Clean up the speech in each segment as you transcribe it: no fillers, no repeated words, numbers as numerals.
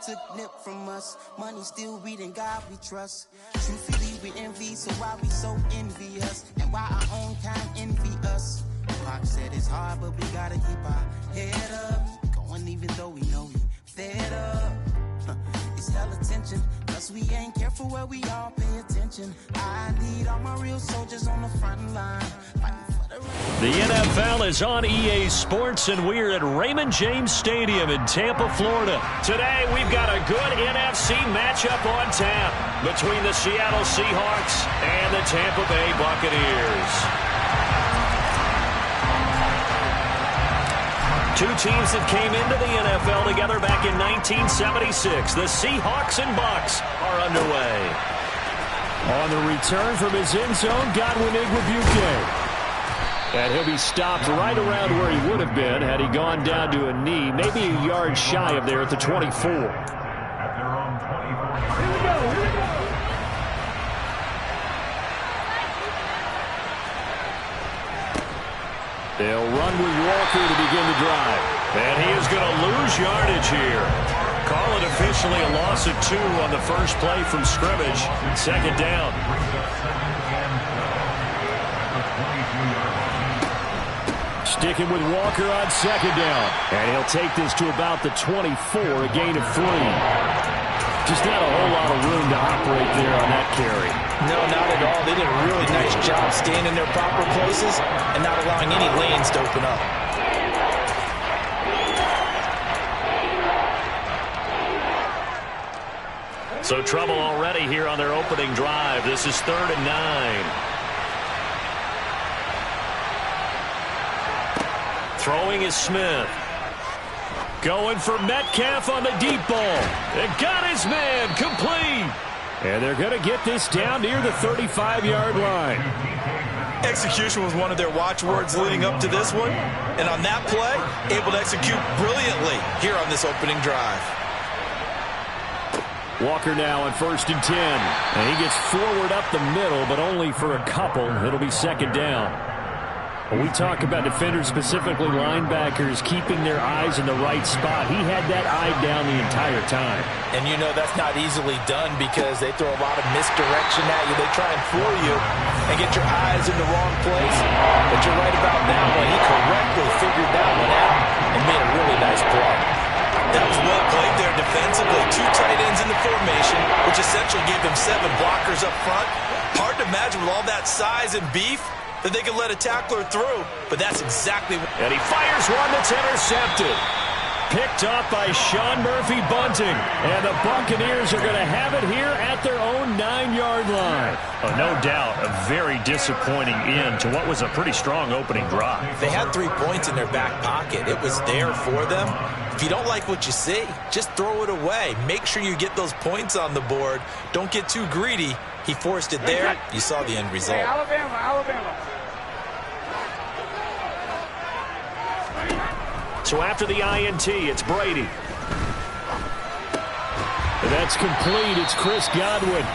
took nip from us. Money still reading God we trust. Truthfully we envy, so why we so envious? And why our own kind envy us? Pac said it's hard, but we gotta keep our head up. Going even though we know we fed up. It's hella tension, cause we ain't careful where we all pay attention. I need all my real soldiers on the front line. The NFL is on EA Sports, and we're at Raymond James Stadium in Tampa, Florida. Today, we've got a good NFC matchup on tap between the Seattle Seahawks and the Tampa Bay Buccaneers. Two teams that came into the NFL together back in 1976. The Seahawks and Bucs are underway. On the return from his end zone, Godwin Igwebuike. And he'll be stopped right around where he would have been had he gone down to a knee, maybe a yard shy of there at the 24. Here we go. They'll run with Walker to begin the drive. And he is going to lose yardage here. Call it officially a loss of 2 on the first play from scrimmage. Second down. Sticking with Walker on second down. And he'll take this to about the 24, a gain of 3. Just not a whole lot of room to operate there on that carry. No, not at all. They did a really nice job staying in their proper places and not allowing any lanes to open up. So trouble already here on their opening drive. This is 3rd and 9. Throwing is Smith. Going for Metcalf on the deep ball. It got his man complete. And they're going to get this down near the 35-yard line. Execution was one of their watchwords leading up to this one. And on that play, able to execute brilliantly here on this opening drive. Walker now on 1st and 10. And he gets forward up the middle, but only for a couple. It'll be second down. When we talk about defenders, specifically linebackers, keeping their eyes in the right spot, he had that eye down the entire time. And you know that's not easily done because they throw a lot of misdirection at you. They try and fool you and get your eyes in the wrong place. But you're right about that one. He correctly figured that one out and made a really nice play. That was well played there defensively. 2 tight ends in the formation, which essentially gave them 7 blockers up front. Hard to imagine with all that size and beef that they could let a tackler through, but that's exactly what... And he fires one that's intercepted. Picked up by Sean Murphy Bunting. And the Buccaneers are going to have it here at their own 9-yard line. Oh, no doubt a very disappointing end to what was a pretty strong opening drive. They had 3 points in their back pocket. It was there for them. If you don't like what you see, just throw it away. Make sure you get those points on the board. Don't get too greedy. He forced it there. You saw the end result. Alabama. So after the INT, it's Brady. That's complete. It's Chris Godwin.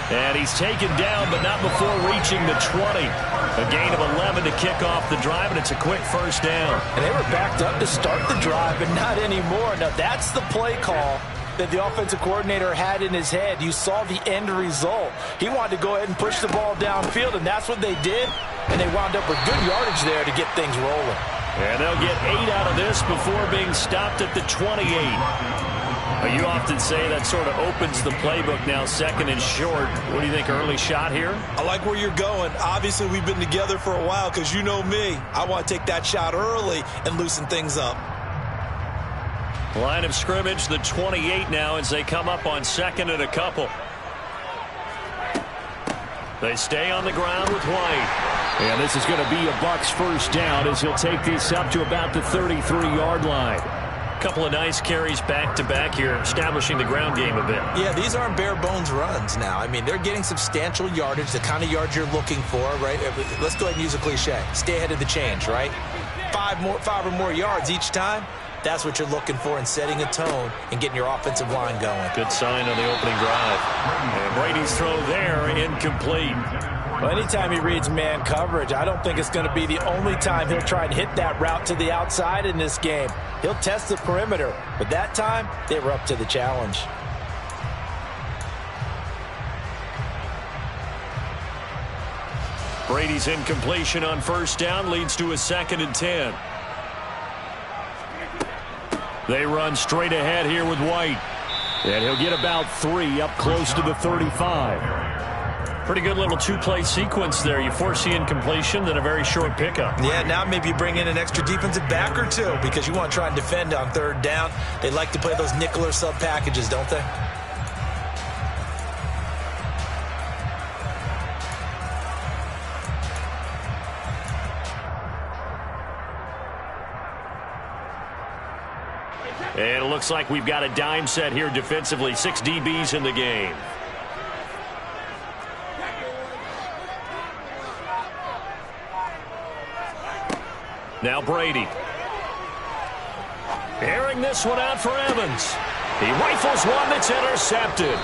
And he's taken down, but not before reaching the 20. A gain of 11 to kick off the drive, and it's a quick first down. And they were backed up to start the drive, but not anymore. Now, that's the play call that the offensive coordinator had in his head. You saw the end result. He wanted to go ahead and push the ball downfield, and that's what they did. And they wound up with good yardage there to get things rolling. And they'll get 8 out of this before being stopped at the 28. You often say that sort of opens the playbook now, 2nd and short. What do you think, early shot here? I like where you're going. Obviously, we've been together for a while because you know me. I want to take that shot early and loosen things up. Line of scrimmage, the 28 now as they come up on 2nd and a couple. They stay on the ground with White. And this is going to be a Bucs first down as he'll take this up to about the 33-yard line. Couple of nice carries back-to-back here, establishing the ground game a bit. Yeah, these aren't bare-bones runs now. I mean, they're getting substantial yardage, the kind of yards you're looking for, right? Let's go ahead and use a cliche. Stay ahead of the change, right? 5 or more yards each time. That's what you're looking for in setting a tone and getting your offensive line going. Good sign on the opening drive. And Brady's throw there, incomplete. Well, anytime he reads man coverage, I don't think it's going to be the only time he'll try and hit that route to the outside in this game. He'll test the perimeter, but that time they were up to the challenge. Brady's incompletion on first down leads to a 2nd and 10. They run straight ahead here with White. And he'll get about 3 up close to the 35. Pretty good little two-play sequence there. You force the incompletion, then a very short pickup. Yeah, now maybe you bring in an extra defensive back or two because you want to try and defend on 3rd down. They like to play those nickel or sub packages, don't they? And it looks like we've got a dime set here defensively. 6 DBs in the game. Now Brady. Airing this one out for Evans. He rifles one that's intercepted.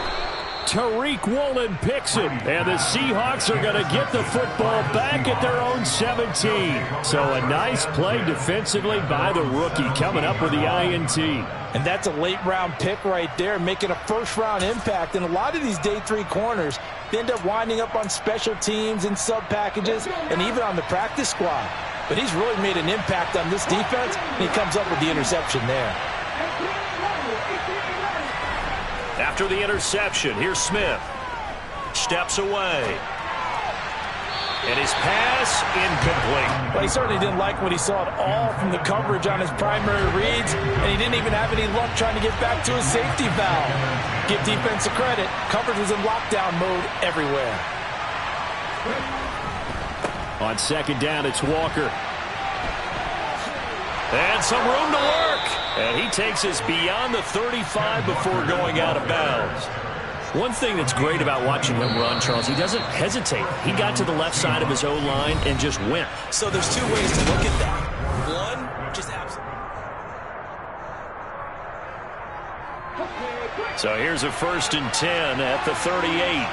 Tariq Woolen picks him, and the Seahawks are going to get the football back at their own 17. So a nice play defensively by the rookie, coming up with the INT. And that's a late-round pick right there, making a first-round impact. And a lot of these day 3 corners, they end up winding up on special teams and sub-packages and even on the practice squad. But he's really made an impact on this defense, and he comes up with the interception there. After the interception, here's Smith. Steps away. And his pass incomplete. Well, he certainly didn't like what he saw at all from the coverage on his primary reads, and he didn't even have any luck trying to get back to his safety valve. Give defense a credit. Coverage was in lockdown mode everywhere. On 2nd down, it's Walker. And some room to work. And he takes us beyond the 35 before going out of bounds. One thing that's great about watching him run, Charles, he doesn't hesitate. He got to the left side of his O-line and just went. So there's 2 ways to look at that. One, just absolutely. So here's a 1st and 10 at the 38.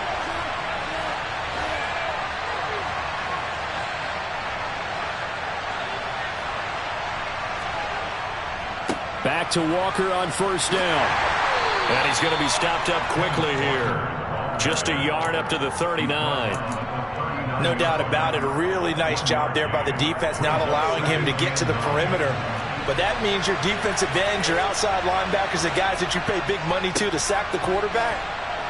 Back to Walker on 1st down. And he's going to be stopped up quickly here. Just a yard up to the 39. No doubt about it. A really nice job there by the defense, not allowing him to get to the perimeter. But that means your defensive ends, your outside linebackers, the guys that you pay big money to sack the quarterback,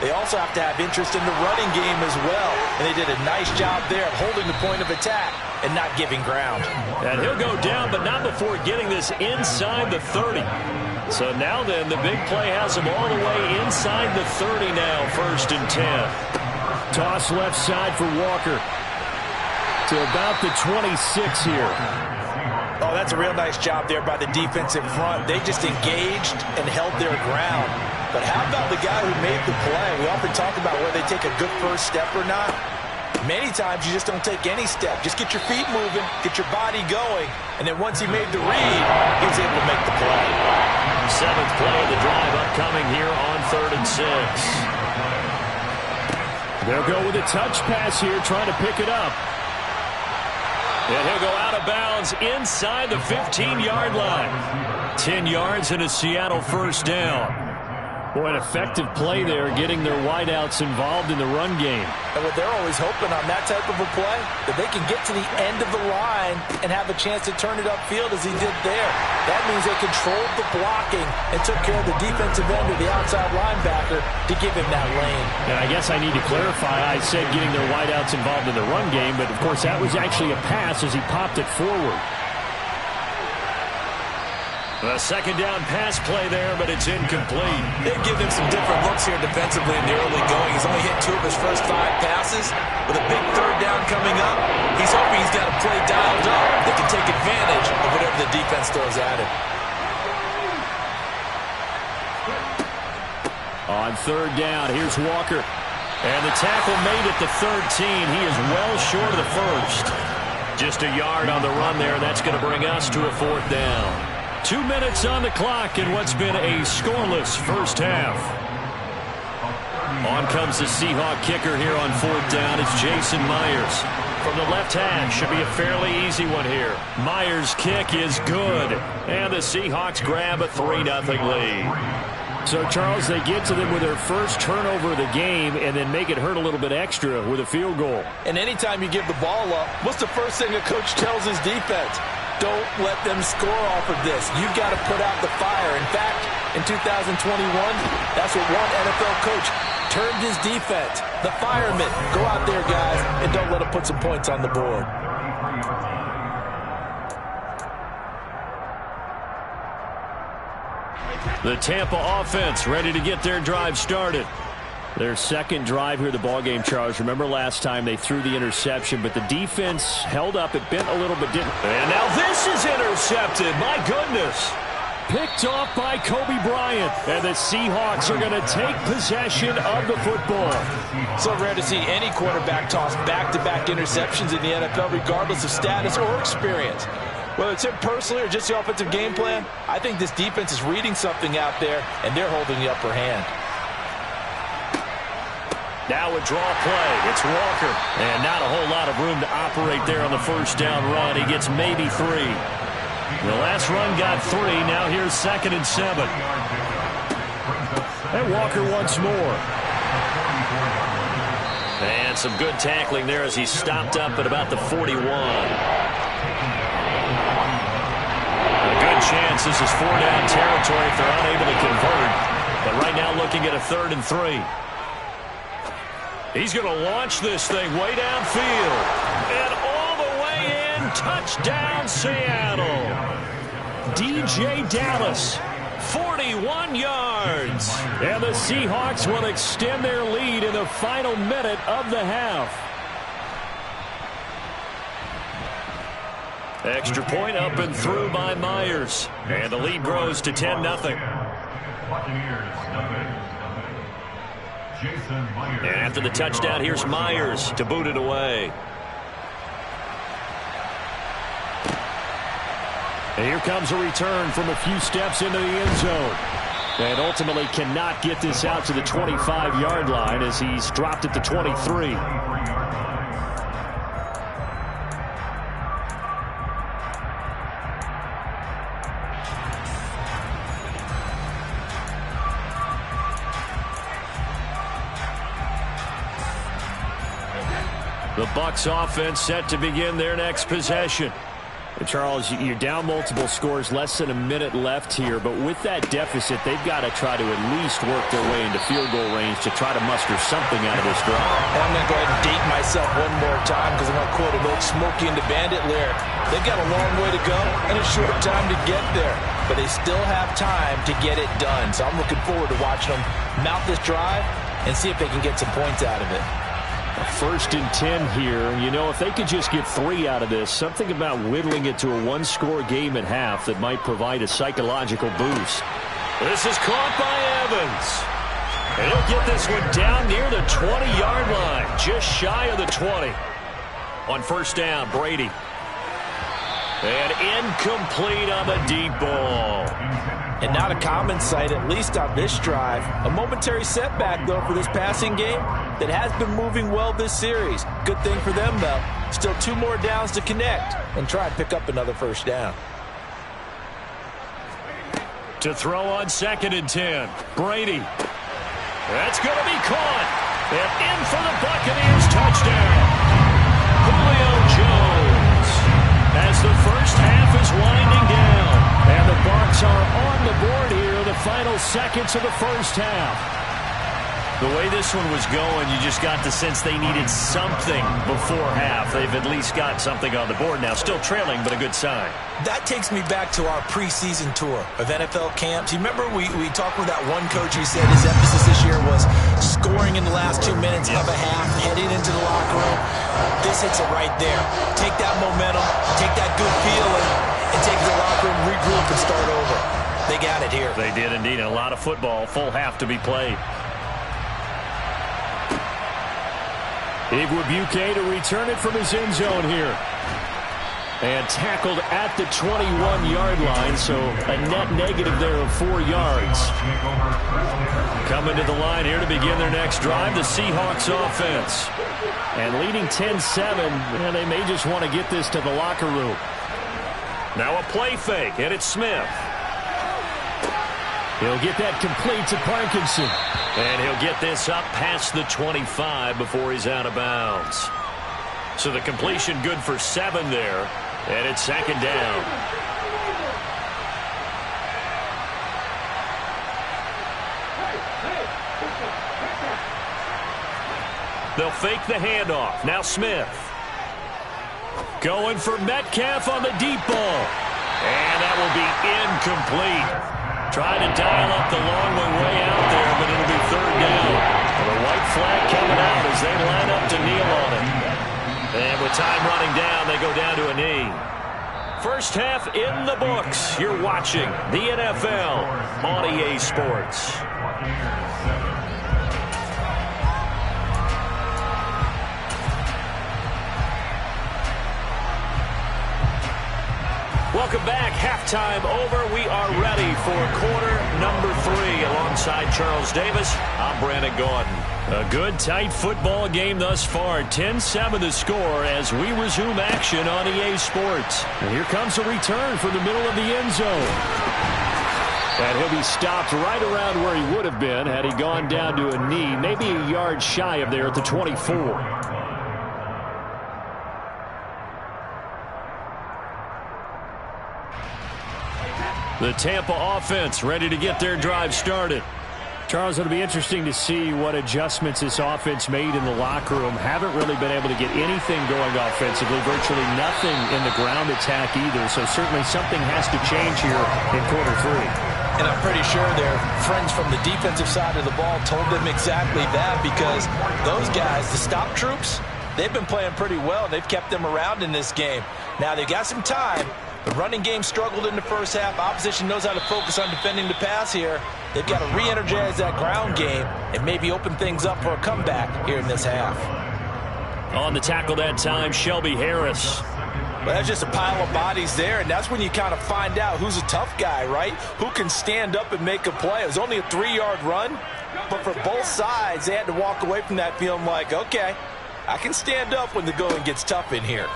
they also have to have interest in the running game as well. And they did a nice job there of holding the point of attack and not giving ground. And he'll go down, but not before getting this inside the 30. So now then, the big play has him all the way inside the 30 now, 1st and 10. Toss left side for Walker to about the 26 here. Oh, that's a real nice job there by the defensive front. They just engaged and held their ground. But how about the guy who made the play? We often talk about whether they take a good first step or not. Many times you just don't take any step. Just get your feet moving, get your body going, and then once he made the read, he was able to make the play. 7th play of the drive upcoming here on 3rd and 6. They'll go with a touch pass here, trying to pick it up. And he'll go out of bounds inside the 15-yard line. 10 yards and a Seattle 1st down. Boy, an effective play there, getting their wideouts involved in the run game. And what they're always hoping on that type of a play, that they can get to the end of the line and have a chance to turn it upfield as he did there. That means they controlled the blocking and took care of the defensive end or the outside linebacker to give him that lane. And I guess I need to clarify, I said getting their wideouts involved in the run game, but of course that was actually a pass as he popped it forward. A 2nd down pass play there, but it's incomplete. They've given him some different looks here defensively in the early going. He's only hit 2 of his first 5 passes. With a big 3rd down coming up, he's hoping he's got a play dialed up that can take advantage of whatever the defense throws at him. On 3rd down, here's Walker. And the tackle made at the 13. He is well short of the 1st. Just a yard on the run there. That's going to bring us to a 4th down. 2 minutes on the clock in what's been a scoreless first half. On comes the Seahawk kicker here on 4th down. It's Jason Myers. From the left hash, should be a fairly easy one here. Myers' kick is good. And the Seahawks grab a 3-0 lead. So, Charles, they get to them with their first turnover of the game and then make it hurt a little bit extra with a field goal. And anytime you give the ball up, what's the first thing a coach tells his defense? Don't let them score off of this. You've got to put out the fire. In fact, in 2021, that's what one NFL coach termed his defense. The firemen. Go out there, guys, and don't let them put some points on the board. The Tampa offense ready to get their drive started. Their second drive here, the ballgame, Charles. Remember last time they threw the interception, but the defense held up. It bent a little bit, didn't. And now this is intercepted. My goodness. Picked off by Kobe Bryant. And the Seahawks are going to take possession of the football. So rare to see any quarterback toss back-to-back interceptions in the NFL, regardless of status or experience. Whether it's him personally or just the offensive game plan, I think this defense is reading something out there, and they're holding the upper hand. Now a draw play. It's Walker. And not a whole lot of room to operate there on the first down run. He gets maybe 3. The last run got 3. Now here's 2nd and 7. And Walker once more. And some good tackling there as he stopped up at about the 41. A good chance this is 4-down territory if they're unable to convert. But right now looking at a 3rd and 3. He's going to launch this thing way downfield. And all the way in. Touchdown, Seattle. DJ Dallas. 41 yards. And the Seahawks will extend their lead in the final minute of the half. Extra point up and through by Myers. And the lead grows to 10-0. And after the touchdown, here's Myers to boot it away. And here comes a return from a few steps into the end zone. And ultimately cannot get this out to the 25-yard line as he's dropped at the 23. The Bucs offense set to begin their next possession. And Charles, you're down multiple scores, less than a minute left here. But with that deficit, they've got to try to at least work their way into field goal range to try to muster something out of this drive. And I'm going to go ahead and date myself one more time because I'm going to quote an old Smokey and the Bandit lyric. They've got a long way to go and a short time to get there. But they still have time to get it done. So I'm looking forward to watching them mount this drive and see if they can get some points out of it. 1st and 10 here. You know, if they could just get 3 out of this, something about whittling it to a one-score game at half that might provide a psychological boost. This is caught by Evans. And he'll get this one down near the 20-yard line, just shy of the 20. On 1st down, Brady. And incomplete on the deep ball. And not a common sight, at least on this drive. A momentary setback, though, for this passing game that has been moving well this series. Good thing for them, though. Still 2 more downs to connect and try and pick up another 1st down. To throw on 2nd and 10. Brady. That's going to be caught. And in for the Buccaneers touchdown. Julio Jones. As the first half is winding down. And the Bucs are on the board here, the final seconds of the first half. The way this one was going, you just got the sense they needed something before half. They've at least got something on the board now. Still trailing, but a good sign. That takes me back to our preseason tour of NFL camps. You remember we talked with that one coach who said his emphasis this year was scoring in the last 2 minutes of a half, heading into the locker room. This hits it right there. Take that momentum, take that good feeling, and take the locker room, regroup, and start over. They got it here. They did indeed. A lot of football, full half to be played. Igwebuike to return it from his end zone here. And tackled at the 21-yard line, so a net negative there of 4 yards. Coming to the line here to begin their next drive, the Seahawks offense. And leading 10-7, and they may just want to get this to the locker room. Now a play fake, and it's Smith. He'll get that complete to Parkinson. And he'll get this up past the 25 before he's out of bounds. So the completion good for 7 there. And it's second down. They'll fake the handoff. Now Smith. Going for Metcalf on the deep ball. And that will be incomplete. Trying to dial up the long way out there, but it'll be third down. And the white flag coming out as they line up to kneel on it. And with time running down, they go down to a knee. First half in the books. You're watching the NFL on EA Sports. Welcome back. Halftime over. We are ready for quarter number 3. Alongside Charles Davis, I'm Brandon Gordon. A good, tight football game thus far. 10-7 the score as we resume action on EA Sports. And here comes a return from the middle of the end zone. And he'll be stopped right around where he would have been had he gone down to a knee, maybe a yard shy of there at the 24. The Tampa offense ready to get their drive started. Charles, it'll be interesting to see what adjustments this offense made in the locker room. Haven't really been able to get anything going offensively, virtually nothing in the ground attack either. So certainly something has to change here in quarter 3. And I'm pretty sure their friends from the defensive side of the ball told them exactly that, because those guys, the stop troops, they've been playing pretty well. They've kept them around in this game. Now they've got some time. The running game struggled in the first half. Opposition knows how to focus on defending the pass here. They've got to re-energize that ground game and maybe open things up for a comeback here in this half. On the tackle that time, Shelby Harris. Well, that's just a pile of bodies there, and that's when you kind of find out who's a tough guy, right? Who can stand up and make a play. It was only a 3-yard run, but for both sides, they had to walk away from that feeling like, okay, I can stand up when the going gets tough in here.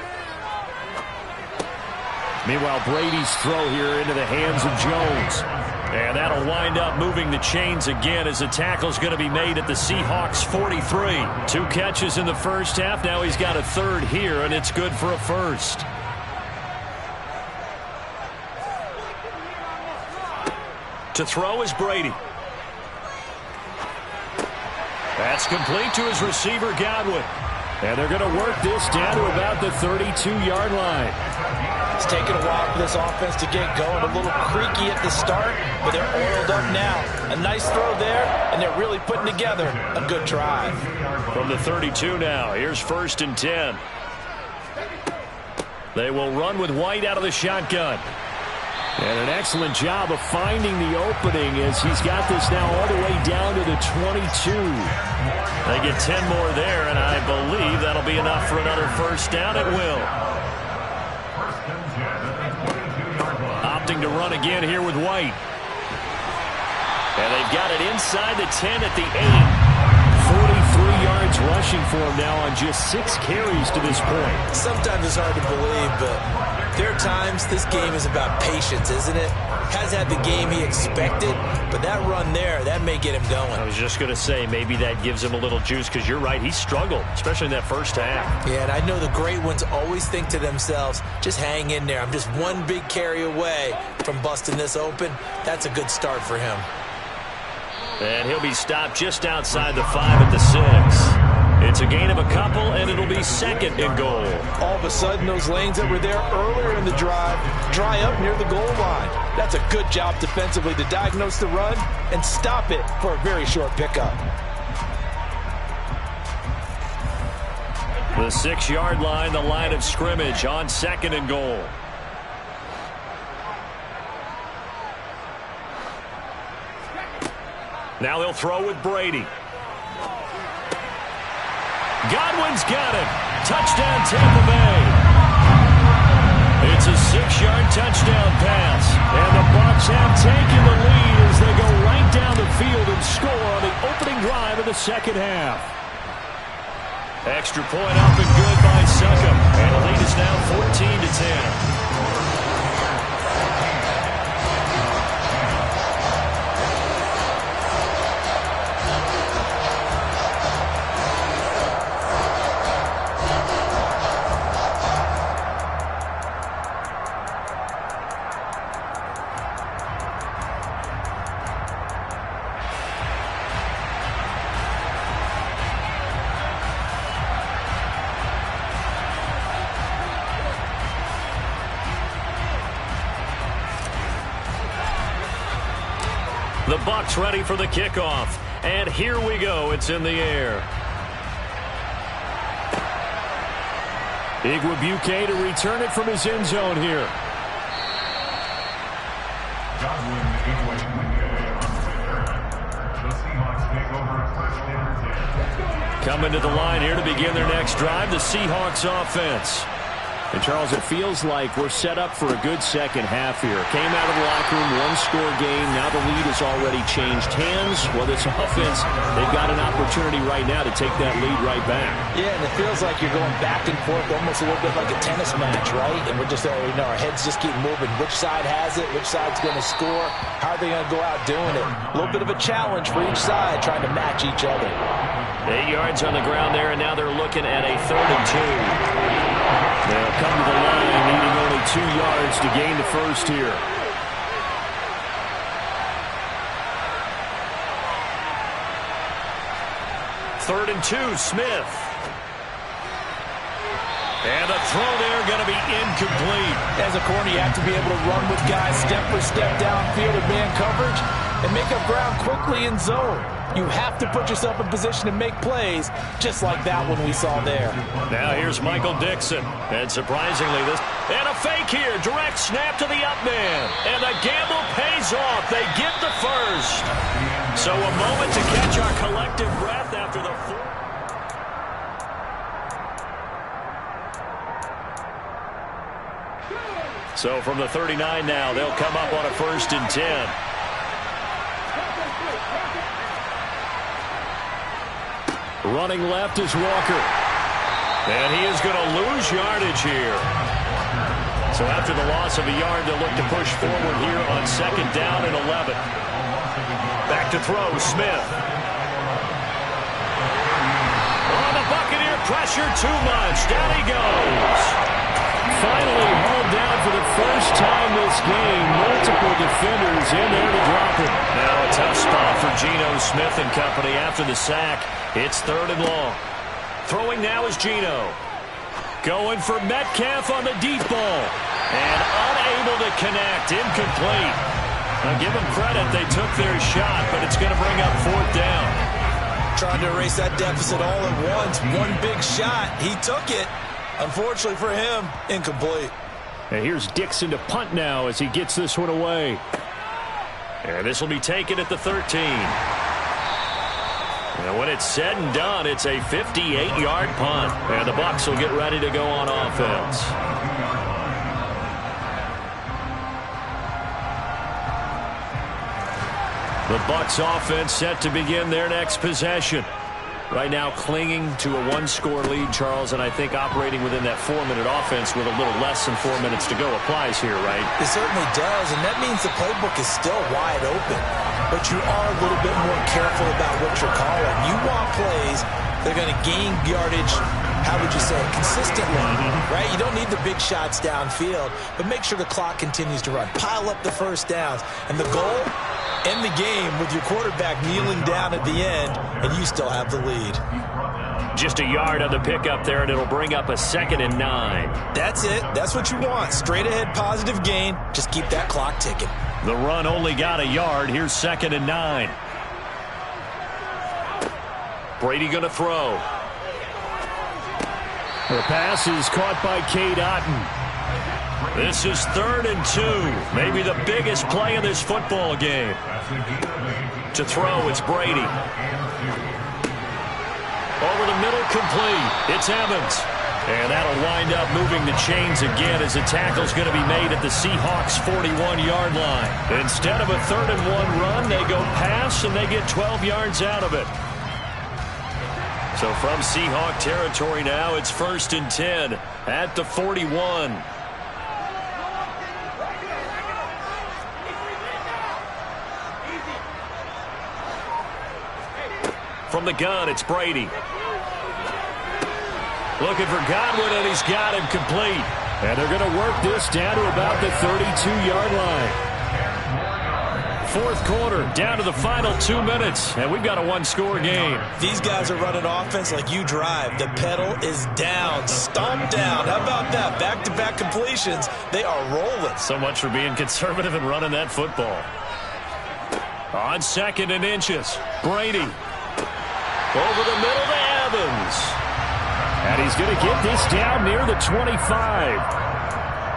Meanwhile, Brady's throw here into the hands of Jones. And that'll wind up moving the chains again as the tackle's going to be made at the Seahawks 43. 2 catches in the first half. Now he's got a third here, and it's good for a first. To throw is Brady. That's complete to his receiver, Godwin. And they're going to work this down to about the 32-yard line. It's taken a while for this offense to get going. A little creaky at the start, but they're oiled up now. A nice throw there, and they're really putting together a good drive. From the 32 now, here's 1st and 10. They will run with White out of the shotgun. And an excellent job of finding the opening as he's got this now all the way down to the 22. They get 10 more there, and I believe that'll be enough for another first down. It will. Opting to run again here with White. And they've got it inside the 10 at the 8. 43 yards rushing for him now on just 6 carries to this point. Sometimes it's hard to believe, but there are times this game is about patience, isn't it? Has had the game he expected, but that run there, that may get him going. I was just going to say, maybe that gives him a little juice, because you're right, he struggled, especially in that first half. Yeah, and I know the great ones always think to themselves, just hang in there. I'm just one big carry away from busting this open. That's a good start for him. And he'll be stopped just outside the 5 at the 6. It's a gain of a couple, and it'll be 2nd and goal. All of a sudden, those lanes that were there earlier in the drive dry up near the goal line. That's a good job defensively to diagnose the run and stop it for a very short pickup. The 6-yard line, the line of scrimmage on 2nd and goal. Now they'll throw with Brady. Godwin's got it. Touchdown, Tampa Bay. a 6-yard touchdown pass. And the Bucs have taken the lead as they go right down the field and score on the opening drive of the second half. Extra point up and good by Succop. And the lead is now 14-10. The Bucs ready for the kickoff. And here we go. It's in the air. Igwebuike to return it from his end zone here. Coming to the line here to begin their next drive, the Seahawks offense. And, Charles, it feels like we're set up for a good second half here. Came out of the locker room, one-score game. Now the lead has already changed hands. Well, this offense, they've got an opportunity right now to take that lead right back. Yeah, and it feels like you're going back and forth, almost a little bit like a tennis match, right? And we're just, our heads just keep moving. Which side has it? Which side's going to score? How are they going to go out doing it? A little bit of a challenge for each side, trying to match each other. 8 yards on the ground there, and now they're looking at a 3rd and 2. They'll come to the line, needing only 2 yards to gain the first here. Third and 2, Smith. And the throw there going to be incomplete. As a corner, you have to be able to run with guys step for step downfield in man coverage and make up ground quickly in zone. You have to put yourself in position to make plays, just like that one we saw there. Now here's Michael Dixon. And surprisingly, and a fake here. Direct snap to the up man. And the gamble pays off. They get the first. So a moment to catch our collective breath after the So from the 39 now, they'll come up on a 1st and 10. Running left is Walker. And he is going to lose yardage here. So after the loss of a yard, they'll look to push forward here on 2nd down and 11. Back to throw, Smith. Oh, the Buccaneer pressure too much. Down he goes. Finally hauled down for the first time this game. Multiple defenders in there to drop him. Now a tough spot for Geno Smith and company after the sack. It's 3rd and long. Throwing now is Geno. Going for Metcalf on the deep ball. And unable to connect. Incomplete. Now give them credit. They took their shot, but it's going to bring up 4th down. Trying to erase that deficit all at once. One big shot. He took it. Unfortunately for him, incomplete. And here's Dixon to punt now as he gets this one away. And this will be taken at the 13. And when it's said and done, it's a 58-yard punt. And the Bucs will get ready to go on offense. The Bucs offense set to begin their next possession. Right now clinging to a 1-score lead, Charles, and I think operating within that 4-minute offense with a little less than 4 minutes to go applies here, right? It certainly does, and that means the playbook is still wide open. But you are a little bit more careful about what you're calling. You want plays that are going to gain yardage, how would you say, consistently, right? You don't need the big shots downfield, but make sure the clock continues to run. Pile up the first downs, and the goal, end the game with your quarterback kneeling down at the end, and you still have the lead. Just a yard on the pickup there, and it'll bring up a 2nd and 9. That's it. That's what you want. Straight ahead, positive gain. Just keep that clock ticking. The run only got a yard. Here's 2nd and 9. Brady going to throw. The pass is caught by Cade Otton. This is 3rd and 2. Maybe the biggest play in this football game. To throw, it's Brady. Over the middle, complete. It's Evans. And that'll wind up moving the chains again as a tackle's going to be made at the Seahawks' 41-yard line. Instead of a 3rd-and-1 run, they go pass, and they get 12 yards out of it. So from Seahawk territory now, it's 1st and 10 at the 41. From the gun, it's Brady. Looking for Godwin, and he's got him complete. And they're going to work this down to about the 32-yard line. 4th quarter, down to the final 2 minutes, and we've got a 1-score game. These guys are running offense like you drive. The pedal is down, stomp down. How about that? Back-to-back completions. They are rolling. So much for being conservative and running that football. On 2nd and inches, Brady. Over the middle to Evans. And he's going to get this down near the 25.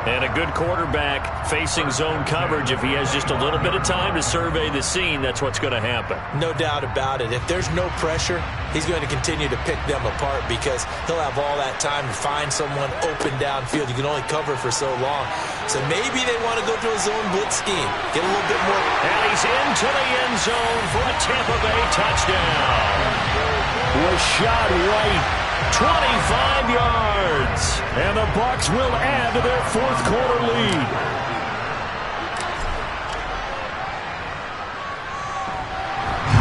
And a good quarterback facing zone coverage. If he has just a little bit of time to survey the scene, that's what's going to happen. No doubt about it. If there's no pressure, he's going to continue to pick them apart because he'll have all that time to find someone open downfield. You can only cover for so long. So maybe they want to go to a zone blitz scheme. Get a little bit more. And he's into the end zone for a Tampa Bay touchdown. Rashad White. 25 yards. And the Bucs will add to their 4th quarter lead.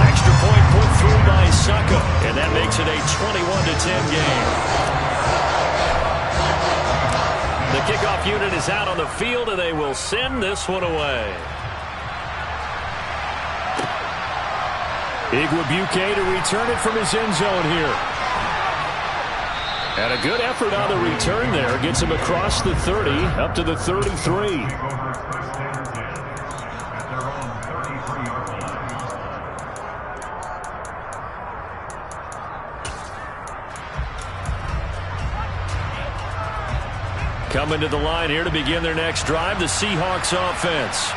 Extra point put through by Succa. And that makes it a 21-10 game. The kickoff unit is out on the field, and they will send this one away. Igwebuike to return it from his end zone here. And a good effort on the return there. Gets him across the 30, up to the 33. Coming to the line here to begin their next drive, the Seahawks offense.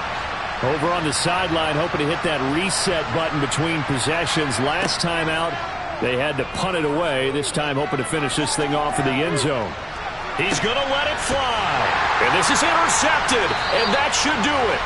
Over on the sideline, hoping to hit that reset button between possessions. Last time out, they had to punt it away. This time hoping to finish this thing off in the end zone. He's going to let it fly. And this is intercepted. And that should do it.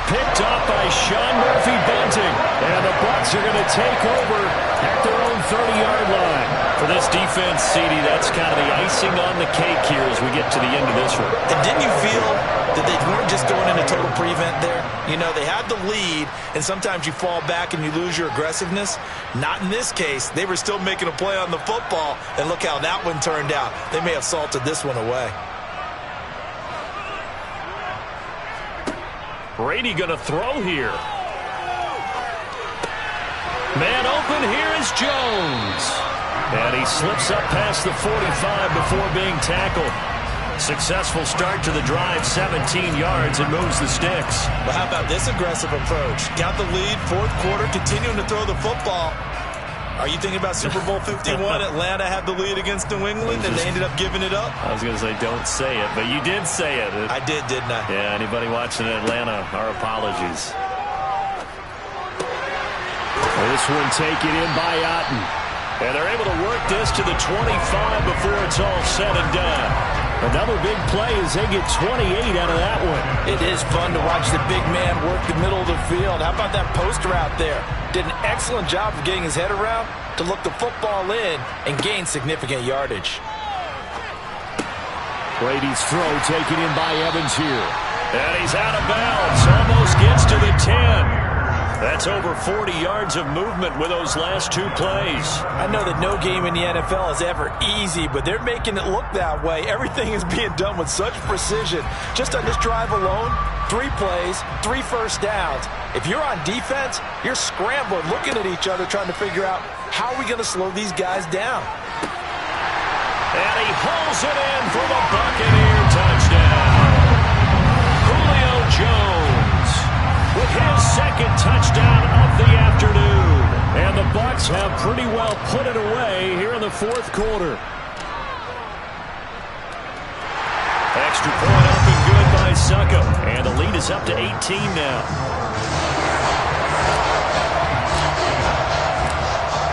Picked up by Sean Murphy-Bunting. And the Bucs are going to take over at their own 30-yard line. For this defense, CD, that's kind of the icing on the cake here as we get to the end of this one. And didn't you feel that they weren't just going into total prevent there? You know, they had the lead, and sometimes you fall back and you lose your aggressiveness. Not in this case. They were still making a play on the football, and look how that one turned out. They may have salted this one away. Brady going to throw here. Man open, here is Jones. And he slips up past the 45 before being tackled. Successful start to the drive, 17 yards, and moves the sticks. Well, how about this aggressive approach? Got the lead, 4th quarter, continuing to throw the football. Are you thinking about Super Bowl 51? Atlanta had the lead against New England, and they ended up giving it up? I was going to say, don't say it, but you did say it. I did, didn't I? Yeah, anybody watching in Atlanta, our apologies. This one taken in by Otten. And they're able to work this to the 25 before it's all said and done. Another big play as they get 28 out of that one. It is fun to watch the big man work the middle of the field. How about that poster out there? Did an excellent job of getting his head around to look the football in and gain significant yardage. Brady's throw taken in by Evans here. And he's out of bounds. Almost gets to the 10. That's over 40 yards of movement with those last 2 plays. I know that no game in the NFL is ever easy, but they're making it look that way. Everything is being done with such precision. Just on this drive alone, 3 plays, 3 first downs. If you're on defense, you're scrambling, looking at each other, trying to figure out how are we going to slow these guys down. And he pulls it in for the Buccaneer touchdown. Julio Jones with his 2nd touchdown of the afternoon. And the Bucs have pretty well put it away here in the 4th quarter. Extra point up and good by Succa. And the lead is up to 18 now.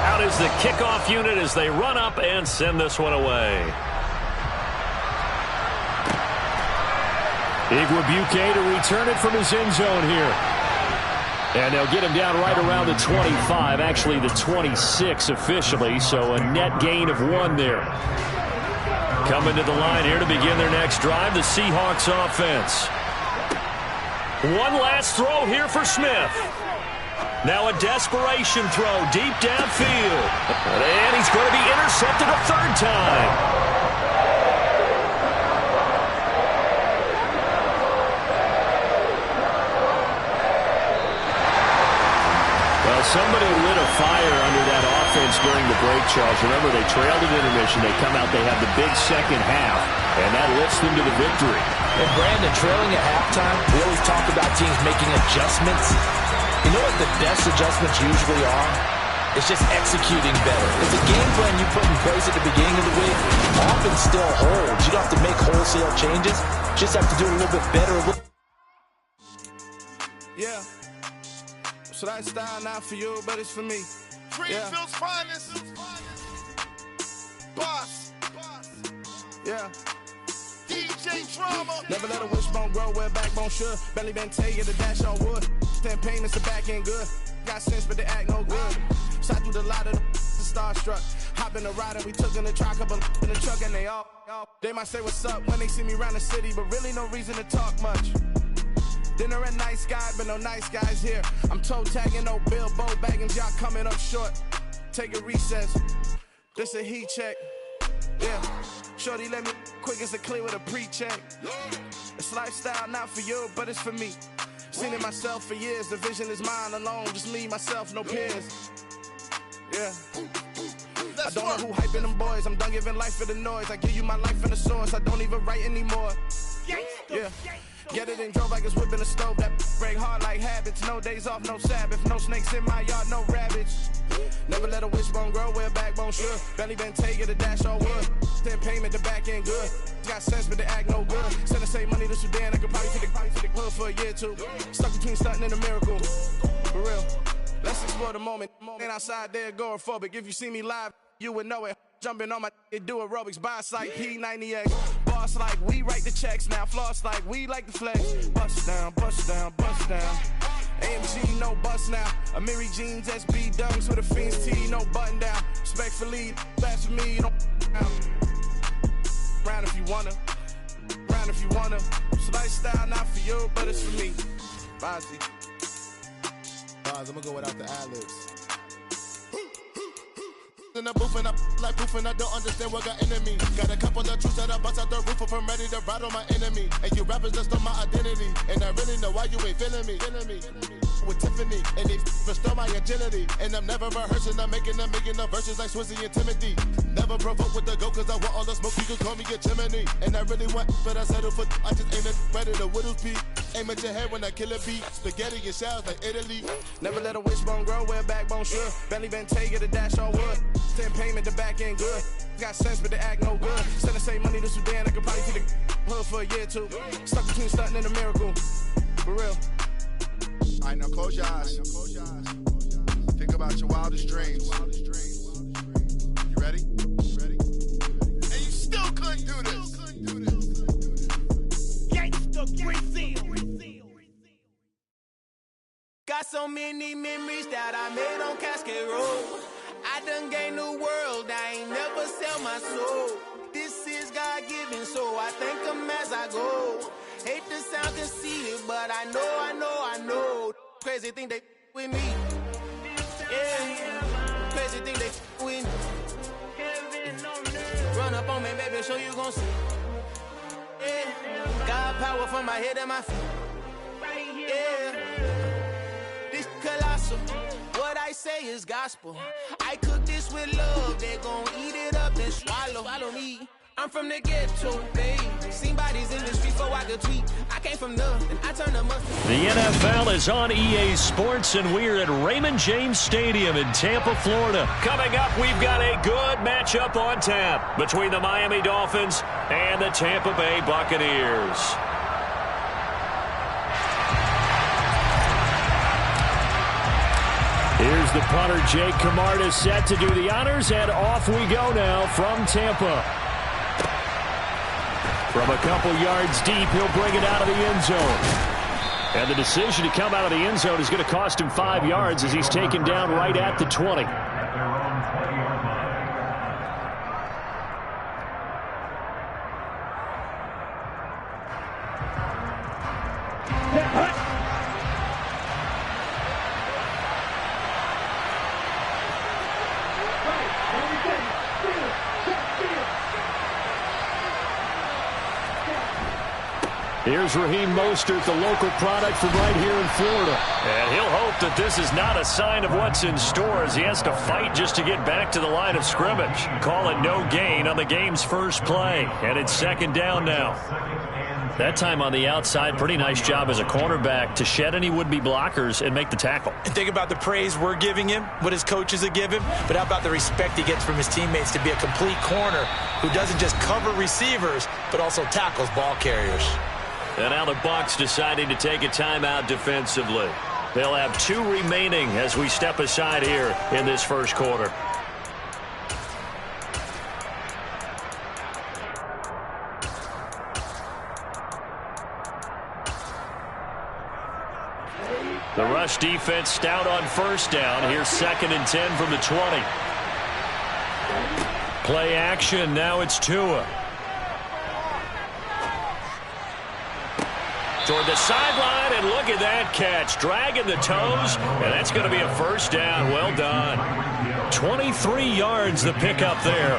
Out is the kickoff unit as they run up and send this one away. Igwebuike to return it from his end zone here. And they'll get him down right around the 25, actually the 26 officially, so a net gain of 1 there. Coming to the line here to begin their next drive, the Seahawks offense. One last throw here for Smith. Now a desperation throw deep downfield. And he's going to be intercepted a third time. Somebody lit a fire under that offense during the break, Charles. Remember, they trailed at intermission. They come out, they have the big second half, and that lifts them to the victory. And Brandon, trailing at halftime, we always talk about teams making adjustments. You know what the best adjustments usually are? It's just executing better. It's a game plan you put in place at the beginning of the week often still holds. You don't have to make wholesale changes. You just have to do it a little bit better. Yeah. So that style not for you, but it's for me. Greenfield's finest. Boss. Yeah. DJ Drama. Never let a wishbone grow where backbone should. Belly been taking the dash on wood. 10 payments, the back end good. Got sense, but they act no good. Shot through the lot of the starstruck. Hop in the ride and we took in the truck, couple in the truck, and they might say what's up when they see me around the city, but really no reason to talk much. Dinner at Nice Guy, but no nice guys here. I'm toe tagging, no Bilbo bagging, y'all coming up short. Take a recess. This a heat check. Yeah. Shorty let me quick as a clear with a pre-check. It's lifestyle not for you, but it's for me. Seen it myself for years. The vision is mine alone. Just me, myself, no peers. Yeah. I don't know who hyping them boys. I'm done giving life for the noise. I give you my life in the source. I don't even write anymore. Yeah. Get it and drove like it's whipping a stove. That break hard like habits. No days off, no Sabbath. No snakes in my yard, no rabbits. Never let a wishbone grow where backbone should. Belly been taking the dash on wood. 10 payment, the back end good. Got sense, but they act no good. Send the same money to Sudan. I could probably take the hood for a year or two. Stuck between stunting and a miracle. For real. Let's explore the moment. Ain't outside there agoraphobic. If you see me live, you would know it. Jumping on my do aerobics, boss like P90X. Boss like we write the checks now. Floss like we like the flex. Bust down, bust down, bust down. AMG, no bust now. Amiri jeans, SB dunks with a Fiends T, no button down. Respectfully, that's for me, don't round if you wanna. Round if you wanna. It's lifestyle not for you, but it's for me. Bozzy. I'm gonna go without the ad-libs. In the booth and I like proof and I don't understand what got enemy. Got a couple of truths that I bust out the roof if I'm ready to ride on my enemy. And you rappers just stole my identity, and I really know why you ain't feeling me. With Tiffany, and they restore my agility. And I'm never rehearsing, I'm making a million of verses like Swizzy and Timothy. Never provoke with the go, cause I want all the smoke, you can call me a chimney. And I really want, but I settle for, I just aim it ready to whittle peak. Aim at your head when I kill a beat. Spaghetti and shells like Italy. Never let a wishbone grow where backbone should. Belly been taking the dash on wood. 10 payment, the back end good. Got sense, but they act no good. Send the same money to Sudan, I could probably see the hood for a year or two. Stuck between stunting and a miracle. For real. Alright, now close your eyes. Think about your wildest dreams. You ready? And you still couldn't do this. Gangsta Brazil. Got so many memories that I made on Cascade Road. I done gained the world, I ain't never sell my soul. This is God-given, so I thank him as I go. Hate to sound conceited, but I know. Crazy thing they with me. Yeah, crazy thing they with me. Run up on me, baby, show you gon' see. Yeah, God power from my head and my feet. Yeah, this colossal. What I say is gospel. I cook this with love. They gon' eat it up and swallow. Follow me. I'm from the ghetto, baby. Seen bodies in the street before I could tweet. I came from nothing. I turned them up. The NFL is on EA Sports, and we're at Raymond James Stadium in Tampa, Florida. Coming up, we've got a good matchup on tap between the Miami Dolphins and the Tampa Bay Buccaneers. Here's the punter, Jake Camarda, set to do the honors, and off we go now from Tampa. From a couple yards deep, he'll bring it out of the end zone. And the decision to come out of the end zone is going to cost him 5 yards as he's taken down right at the 20. Here's Raheem Mostert, the local product from right here in Florida. And he'll hope that this is not a sign of what's in store as he has to fight just to get back to the line of scrimmage. Call it no gain on the game's first play. And it's second down now. That time on the outside, pretty nice job as a cornerback to shed any would-be blockers and make the tackle. And think about the praise we're giving him, what his coaches have given, but how about the respect he gets from his teammates to be a complete corner who doesn't just cover receivers, but also tackles ball carriers. And now the Bucs deciding to take a timeout defensively. They'll have 2 remaining as we step aside here in this first quarter. The rush defense stout on first down. Here's 2nd and 10 from the 20. Play action. Now it's Tua. Toward the sideline, and look at that catch. Dragging the toes, and that's going to be a first down. Well done. 23 yards the pickup there.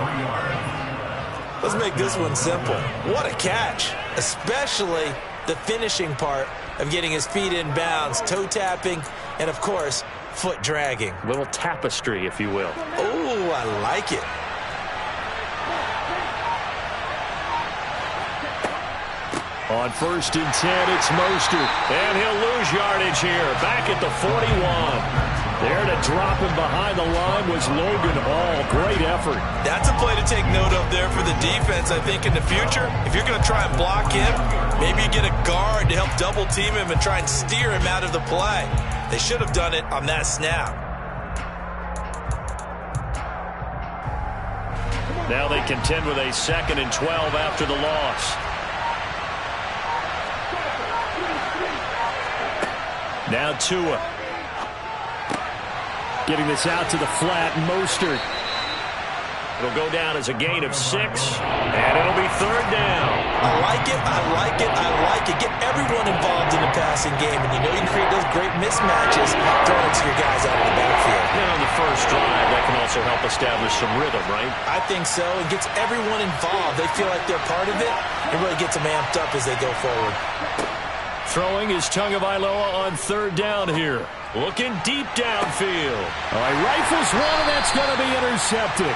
Let's make this one simple. What a catch, especially the finishing part of getting his feet in bounds, toe tapping, and, of course, foot dragging. Little tapestry, if you will. Oh, I like it. On 1st and 10, it's Mostert. And he'll lose yardage here. Back at the 41. There to drop him behind the line was Logan Hall. Great effort. That's a play to take note of there for the defense, I think, in the future. If you're going to try and block him, maybe you get a guard to help double team him and try and steer him out of the play. They should have done it on that snap. Now they contend with a 2nd and 12 after the loss. Now Tua. Getting this out to the flat, Mostert. It'll go down as a gain of 6, and it'll be 3rd down. I like it, I like it, I like it. Get everyone involved in the passing game, and you know you can create those great mismatches throwing it to your guys out of the backfield. And on the first drive, that can also help establish some rhythm, right? I think so. It gets everyone involved. They feel like they're part of it. It really gets them amped up as they go forward. Throwing is Tagovailoa on 3rd down here. Looking deep downfield. All right, rifles one, and that's going to be intercepted.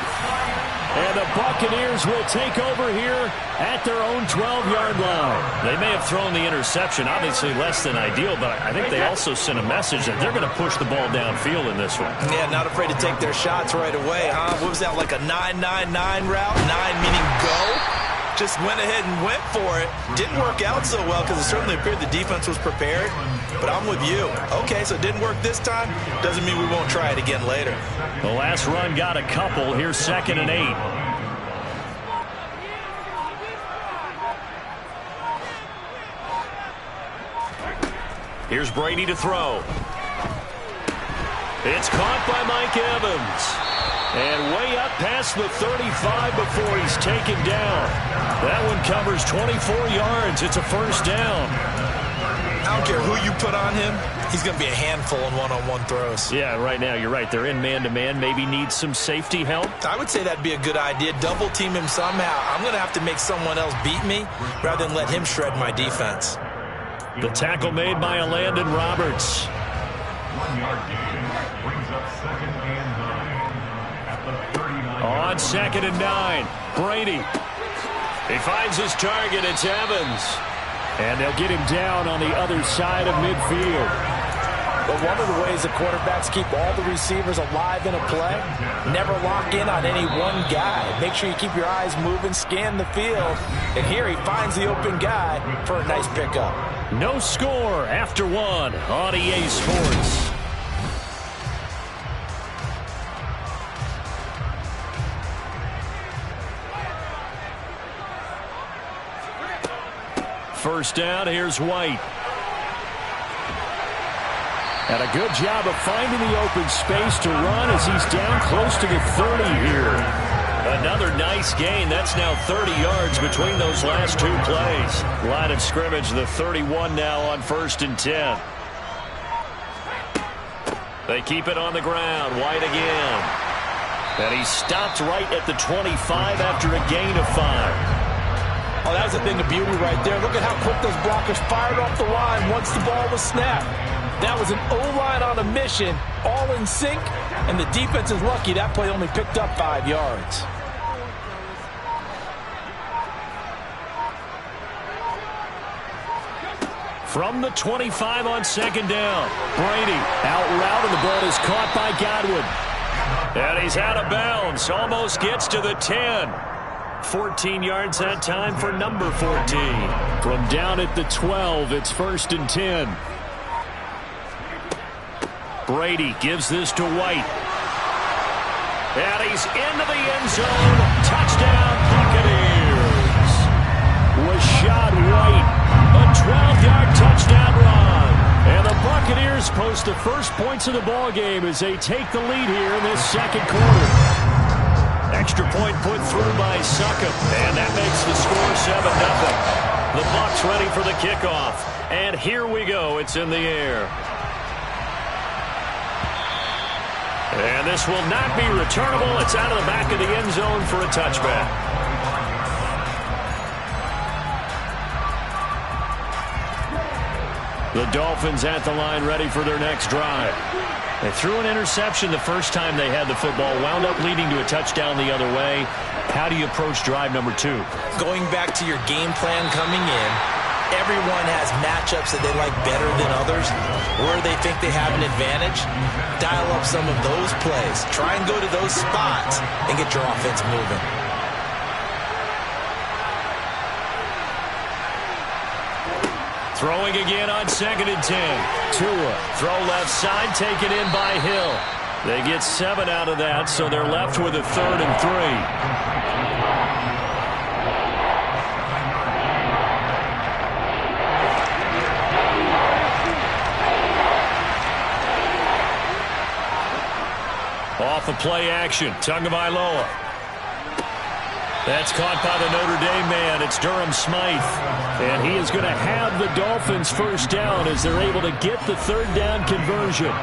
And the Buccaneers will take over here at their own 12-yard line. They may have thrown the interception, obviously less than ideal, but I think they also sent a message that they're going to push the ball downfield in this one. Yeah, not afraid to take their shots right away, huh? What was that, like a 9-9-9 route? 9 meaning go? Just went ahead and went for it. Didn't work out so well because it certainly appeared the defense was prepared. But I'm with you. Okay, so it didn't work this time. Doesn't mean we won't try it again later. The last run got a couple. Here's 2nd and 8. Here's Brady to throw. It's caught by Mike Evans. And way up past the 35 before he's taken down. That one covers 24 yards. It's a first down. I don't care who you put on him. He's going to be a handful in one-on-one throws. Yeah, right now you're right. They're in man-to-man. Maybe needs some safety help. I would say that'd be a good idea. Double team him somehow. I'm going to have to make someone else beat me rather than let him shred my defense. The tackle made by Landon Roberts. 1-yard gain brings up 2nd and 9. On 2nd and 9, Brady. He finds his target. It's Evans. And they'll get him down on the other side of midfield. But one of the ways the quarterbacks keep all the receivers alive in a play, never lock in on any one guy. Make sure you keep your eyes moving, scan the field. And here he finds the open guy for a nice pickup. No score after 1 on EA Sports. first down. Here's White. And a good job of finding the open space to run as he's down close to the 30 here. Another nice gain. That's now 30 yards between those last two plays. Line of scrimmage, the 31 now on 1st and 10. They keep it on the ground. White again. And he stopped right at the 25 after a gain of 5. Oh, that was a thing of beauty right there. Look at how quick those blockers fired off the line once the ball was snapped. That was an O-line on a mission, all in sync, and the defense is lucky that play only picked up 5 yards. From the 25 on 2nd down. Brady out route, and the ball is caught by Godwin. And he's out of bounds. Almost gets to the 10. 14 yards that time for number 14. From down at the 12, it's 1st and 10. Brady gives this to White. And he's into the end zone. Touchdown, Buccaneers. Rashad White, a 12-yard touchdown run. And the Buccaneers post the first points of the ball game as they take the lead here in this second quarter. Extra point put through by Succop, and that makes the score 7-0. The Bucs ready for the kickoff. And here we go. It's in the air. And this will not be returnable. It's out of the back of the end zone for a touchback. The Dolphins at the line ready for their next drive. They threw an interception the first time they had the football, wound up leading to a touchdown the other way. How do you approach drive number 2? Going back to your game plan coming in, everyone has matchups that they like better than others. Where they think they have an advantage, dial up some of those plays. Try and go to those spots and get your offense moving. Throwing again on 2nd and 10. Tua, throw left side, taken in by Hill. They get 7 out of that, so they're left with a 3rd and 3. Off of play action, Tagovailoa. That's caught by the Notre Dame man. It's Durham Smythe. And he is going to have the Dolphins first down as they're able to get the 3rd down conversion.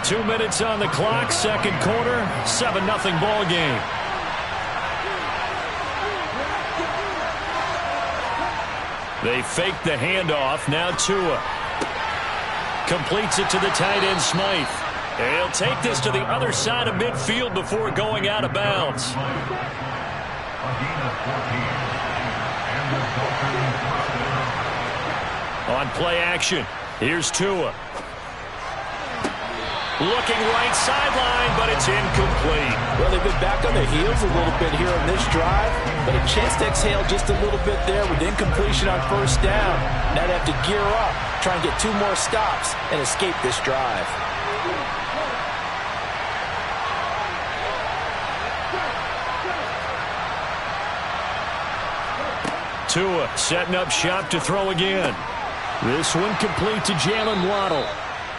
2 minutes on the clock, second quarter, 7-0 ball game. They fake the handoff. Now Tua completes it to the tight end Smythe. And he'll take this to the other side of midfield before going out of bounds. On play action, here's Tua. Looking right sideline, but it's incomplete. Well, they've been back on their heels a little bit here on this drive, but a chance to exhale just a little bit there with incompletion on 1st down. Now they have to gear up, try and get 2 more stops and escape this drive. Tua setting up shop to throw again. This one complete to Jalen Waddle.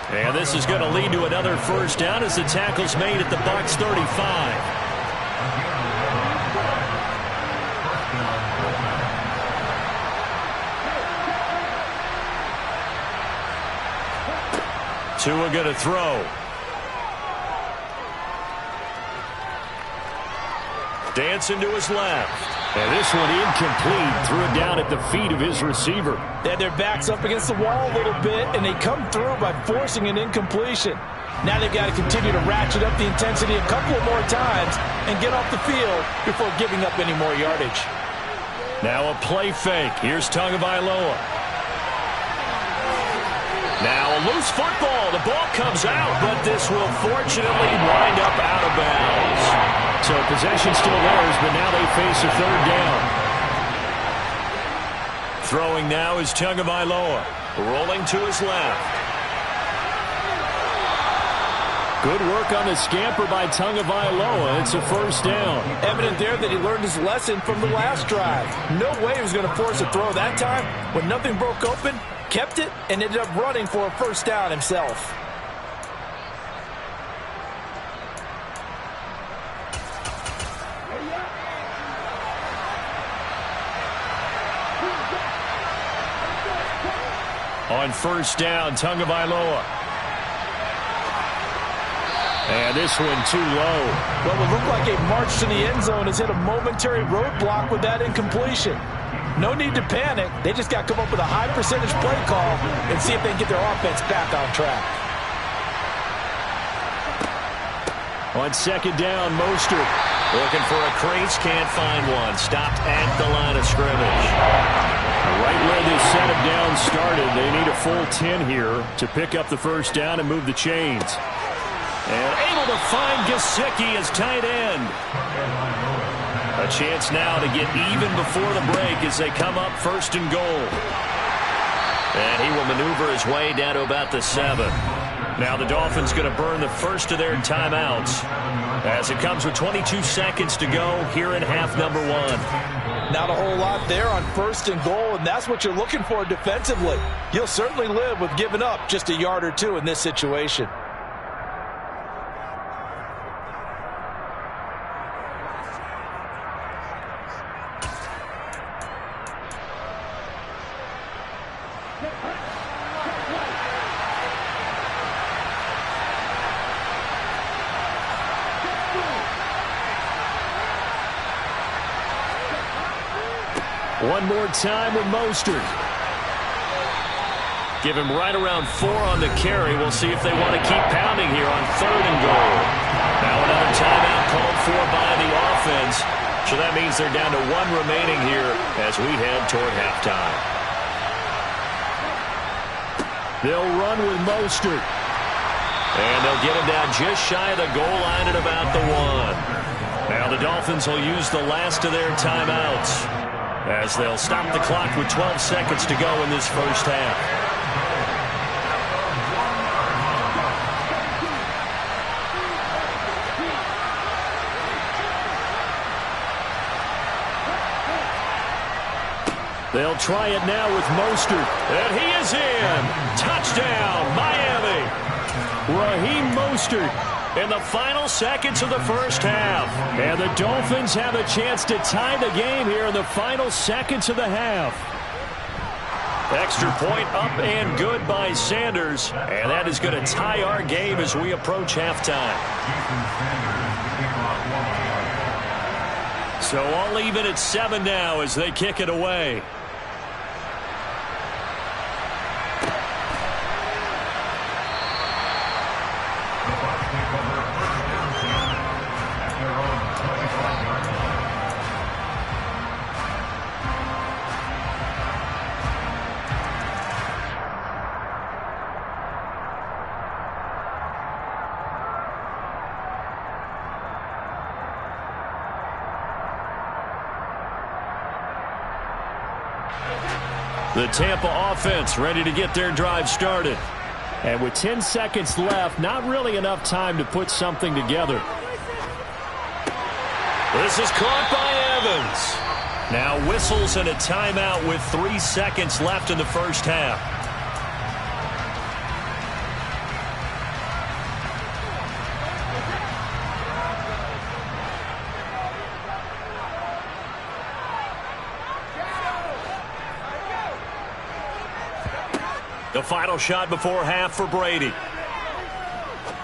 And this is going to lead to another first down as the tackle's made at the Bucs 35. Tua going to throw. Dancing to his left. And this one incomplete. Threw it down at the feet of his receiver. They had their backs up against the wall a little bit, and they come through by forcing an incompletion. Now they've got to continue to ratchet up the intensity a couple of more times and get off the field before giving up any more yardage. Now a play fake. Here's Tagovailoa. Now a loose football. The ball comes out, but this will fortunately wind up out of bounds. So possession still theirs, but now they face a 3rd down. Throwing now is Tagovailoa. Rolling to his left. Good work on the scamper by Tagovailoa. It's a first down. Evident there that he learned his lesson from the last drive. No way he was going to force a throw that time. When nothing broke open, kept it, and ended up running for a first down himself. On first down, Tagovailoa. And this one too low. What would look like a march to the end zone has hit a momentary roadblock with that incompletion. No need to panic. They just got to come up with a high percentage play call and see if they can get their offense back on track. On second down, Mostert. Looking for a crease, can't find one. Stopped at the line of scrimmage. Right where this set of downs started, they need a full 10 here to pick up the first down and move the chains. And able to find Gesicki as tight end. A chance now to get even before the break as they come up first and goal. And he will maneuver his way down to about the 7. Now the Dolphins going to burn the first of their timeouts as it comes with 22 seconds to go here in half number 1. Not a whole lot there on first and goal, and that's what you're looking for defensively. You'll certainly live with giving up just a yard or two in this situation. One more time with Mostert. Give him right around 4 on the carry. We'll see if they want to keep pounding here on third and goal. Now another timeout called for by the offense. So that means they're down to 1 remaining here as we head toward halftime. They'll run with Mostert. And they'll get him down just shy of the goal line at about the 1. Now the Dolphins will use the last of their timeouts as they'll stop the clock with 12 seconds to go in this first half. They'll try it now with Mostert. And he is in. Touchdown, Miami. Raheem Mostert in the final seconds of the first half. And the Dolphins have a chance to tie the game here in the final seconds of the half. Extra point up and good by Sanders. And that is going to tie our game as we approach halftime. So all even at 7 now as they kick it away. The Tampa offense ready to get their drive started. And with 10 seconds left, not really enough time to put something together. This is caught by Evans. Now whistles and a timeout with 3 seconds left in the first half. The final shot before half for Brady.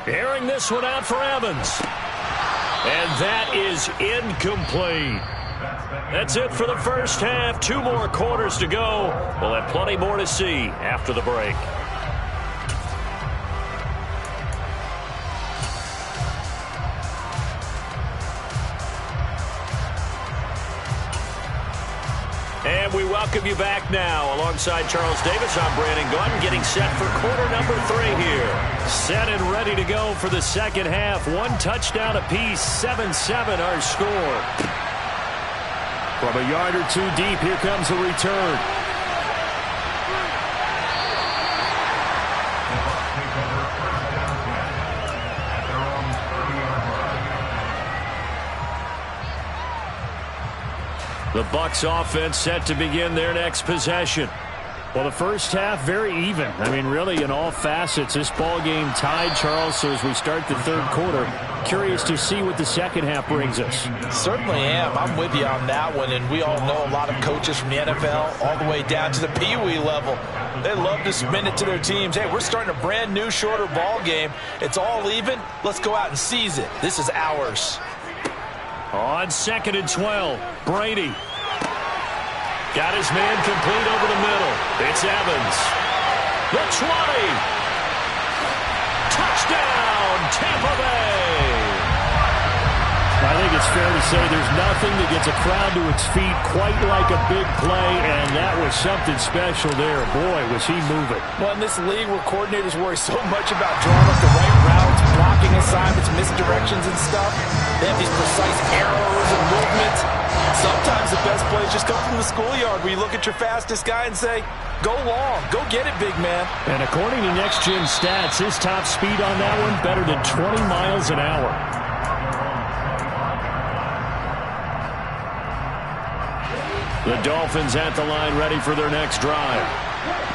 Airing this one out for Evans. And that is incomplete. That's it for the first half. 2 more quarters to go. We'll have plenty more to see after the break. And we welcome you back now. Alongside Charles Davis, I'm Brandon Gordon, getting set for quarter number 3 here. Set and ready to go for the second half. 1 touchdown apiece, 7-7 our score. From a yard or 2 deep, here comes a return. The Bucs offense set to begin their next possession. Well, the first half, very even. I mean, really, in all facets, this ball game tied, Charles. So as we start the third quarter, curious to see what the second half brings us. Certainly am. I'm with you on that one. And we all know a lot of coaches from the NFL all the way down to the Pee Wee level. They love to spin it to their teams. Hey, we're starting a brand new, shorter ball game. It's all even. Let's go out and seize it. This is ours. On 2nd and 12, Brady. Got his man complete over the middle. It's Evans. The 20. Touchdown, Tampa Bay. I think it's fair to say there's nothing that gets a crowd to its feet quite like a big play, and that was something special there. Boy, was he moving. Well, in this league where coordinators worry so much about drawing up the right routes, blocking assignments, misdirections and stuff, they have these precise arrows and movements. Sometimes the best plays just come from the schoolyard where you look at your fastest guy and say, go long, go get it, big man. And according to Next Gen Stats, his top speed on that one better than 20 miles an hour. The Dolphins at the line ready for their next drive.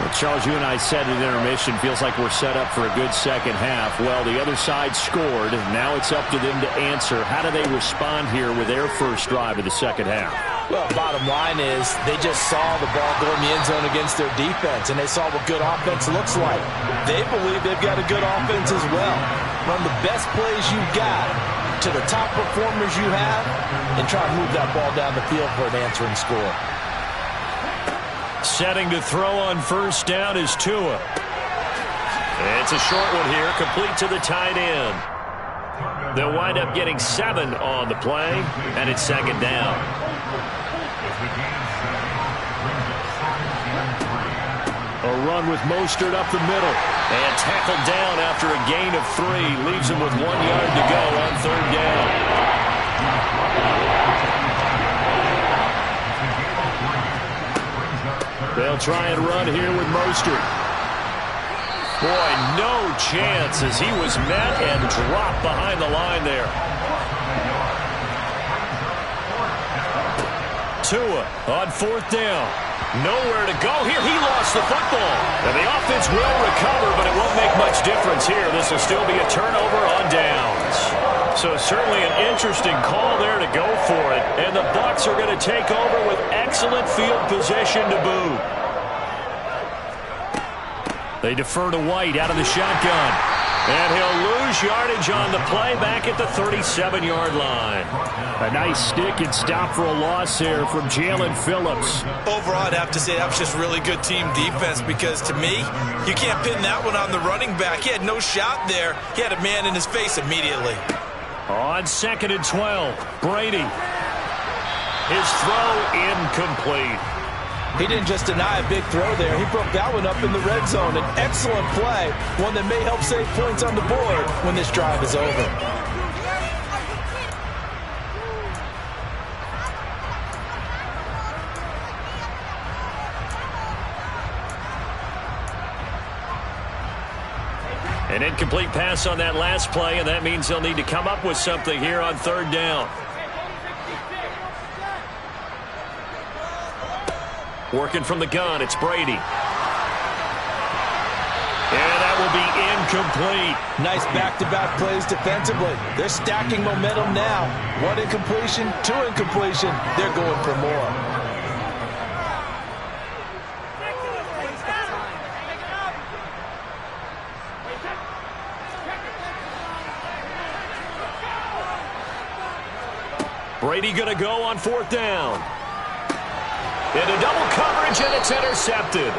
Well, Charles, you and I said at intermission, feels like we're set up for a good second half. Well, the other side scored. Now it's up to them to answer. How do they respond here with their first drive of the second half? Well, bottom line is they just saw the ball go in the end zone against their defense, and they saw what good offense looks like. They believe they've got a good offense as well. Run the best plays you've got to the top performers you have and try to move that ball down the field for an answering score. Setting to throw on first down is Tua. It's a short one here, complete to the tight end. They'll wind up getting 7 on the play, and it's second down. A run with Mostert up the middle. And tackled down after a gain of 3. Leaves him with 1 yard to go on third down. They'll try and run here with Mostert. Boy, no chance as he was met and dropped behind the line there. Tua on fourth down. Nowhere to go here. He lost the football. And the offense will recover, but it won't make much difference here. This will still be a turnover on downs. So certainly an interesting call there to go for it. And the Bucs are going to take over with excellent field position to boot. They defer to White out of the shotgun. And he'll lose yardage on the play back at the 37-yard line. A nice stick and stop for a loss there from Jalen Phillips. Overall, I'd have to say that was just really good team defense because, to me, you can't pin that one on the running back. He had no shot there. He had a man in his face immediately. On 2nd and 12, Brady. His throw incomplete. He didn't just deny a big throw there. He broke that one up in the red zone. An excellent play, one that may help save points on the board when this drive is over. An incomplete pass on that last play, and that means they'll need to come up with something here on third down. Working from the gun, it's Brady. And that will be incomplete. Nice back-to-back plays defensively. They're stacking momentum now. 1 incompletion, 2 incompletion. They're going for more. Brady going to go on fourth down. Into double coverage, and it's intercepted.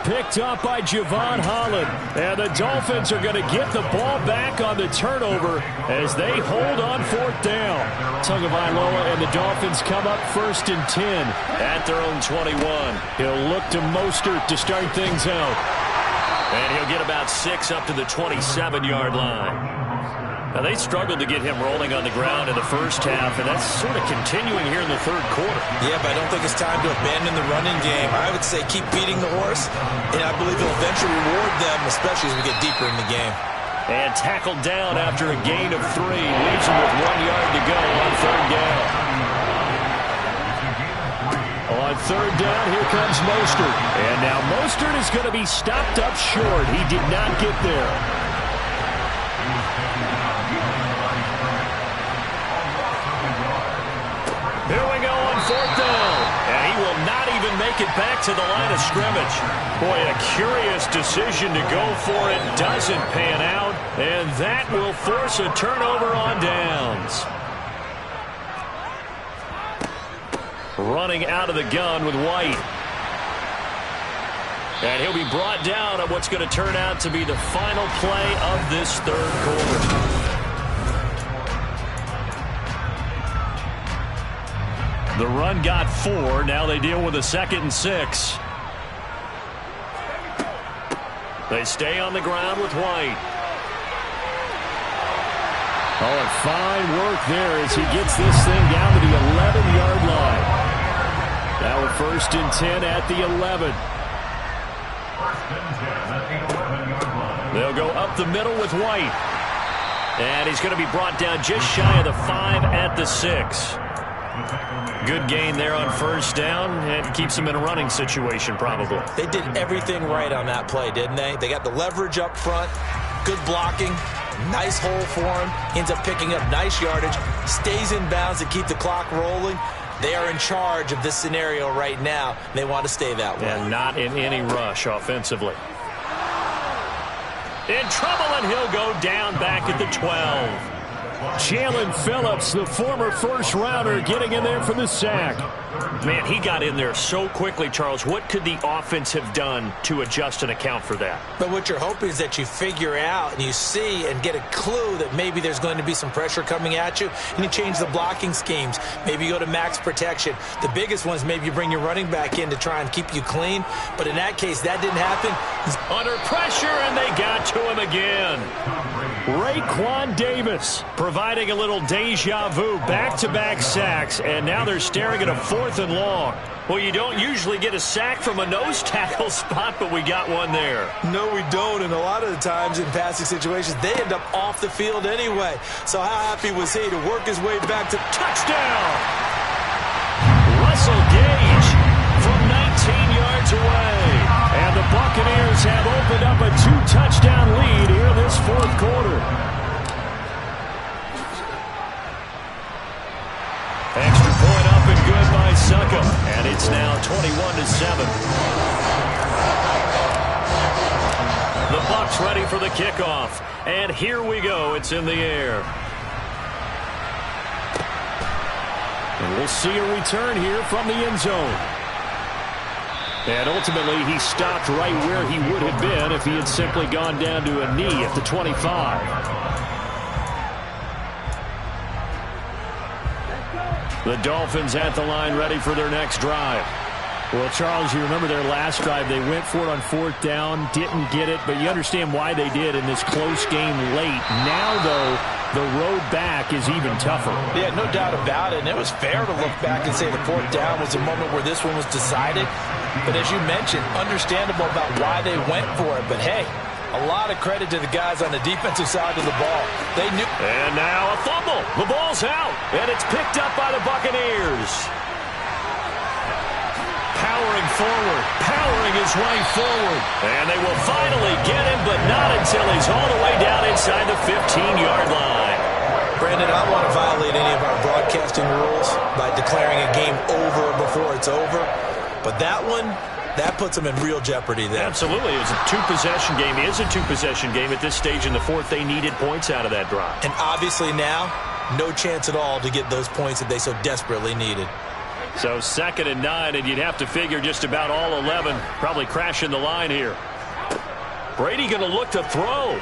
Picked up by Javon Holland. And the Dolphins are going to get the ball back on the turnover as they hold on fourth down. Tagovailoa and the Dolphins come up 1st and 10. At their own 21. He'll look to Mostert to start things out. And he'll get about 6 up to the 27-yard line. Now, they struggled to get him rolling on the ground in the first half, and that's sort of continuing here in the third quarter. Yeah, but I don't think it's time to abandon the running game. I would say keep feeding the horse, and I believe it'll eventually reward them, especially as we get deeper in the game. And tackled down after a gain of 3. Leaves him with 1 yard to go on third down. On third down, here comes Mostert. And now Mostert is going to be stopped up short. He did not get there. Here we go on fourth down. And he will not even make it back to the line of scrimmage. Boy, a curious decision to go for it. Doesn't pan out. And that will force a turnover on downs. Running out of the gun with White. And he'll be brought down on what's going to turn out to be the final play of this third quarter. The run got 4. Now they deal with a 2nd and 6. They stay on the ground with White. Oh, and fine work there as he gets this thing down to the 11-yard line. Now a 1st and 10 at the 11. They'll go up the middle with White. And he's going to be brought down just shy of the 5 at the 6. Good gain there on 1st down, and keeps him in a running situation probably. They did everything right on that play, didn't they? They got the leverage up front, good blocking, nice hole for him, ends up picking up nice yardage, stays in bounds to keep the clock rolling. They are in charge of this scenario right now. They want to stay that way. And not in any rush offensively. In trouble, and he'll go down back at the 12. Jalen Phillips, the former first-rounder, getting in there for the sack. Man, he got in there so quickly, Charles. What could the offense have done to adjust and account for that? But what you're hoping is that you figure out and you see and get a clue that maybe there's going to be some pressure coming at you, and you change the blocking schemes. Maybe you go to max protection. The biggest one is maybe you bring your running back in to try and keep you clean. But in that case, that didn't happen. He's under pressure, and they got to him again. Raekwon Davis providing a little deja vu, back-to-back sacks, and now they're staring at a 4th and long. Well, you don't usually get a sack from a nose tackle spot, but we got one there. No, we don't, and a lot of the times in passing situations, they end up off the field anyway. So how happy was he to work his way back to touchdown? Russell Gage from 19 yards away. And the Buccaneers have opened up a 2-touchdown lead here this 4th quarter. Extra point up and good by Succop. And it's now 21-7. The Bucs ready for the kickoff. And here we go. It's in the air. And we'll see a return here from the end zone. And ultimately, he stopped right where he would have been if he had simply gone down to a knee at the 25. The Dolphins at the line ready for their next drive. Well, Charles, you remember their last drive. They went for it on 4th down, didn't get it, but you understand why they did in this close game late. Now, though, the road back is even tougher. Yeah, no doubt about it. And it was fair to look back and say the 4th down was the moment where this one was decided. But as you mentioned, understandable about why they went for it. But, hey, a lot of credit to the guys on the defensive side of the ball. They knew. And now a fumble. The ball's out, and it's picked up by the Buccaneers. Powering forward, powering his way forward. And they will finally get him, but not until he's all the way down inside the 15-yard line. Brandon, I don't want to violate any of our broadcasting rules by declaring a game over before it's over. But that one, that puts them in real jeopardy there. Absolutely. It was a 2-possession game. It is a 2-possession game at this stage in the 4th. They needed points out of that drive. And obviously now, no chance at all to get those points that they so desperately needed. So 2nd and 9, and you'd have to figure just about all 11 probably crashing the line here. Brady going to look to throw.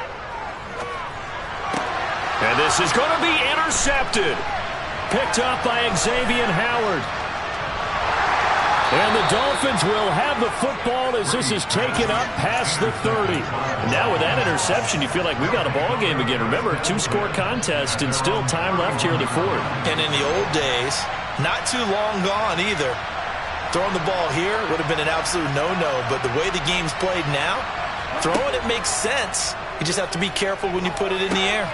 And this is going to be intercepted. Picked up by Xavier Howard. And the Dolphins will have the football as this is taken up past the 30. Now with that interception, you feel like we got a ball game again. Remember, 2-score contest and still time left here in the 4th. And in the old days, not too long gone either, throwing the ball here would have been an absolute no-no. But the way the game's played now, throwing it makes sense. You just have to be careful when you put it in the air.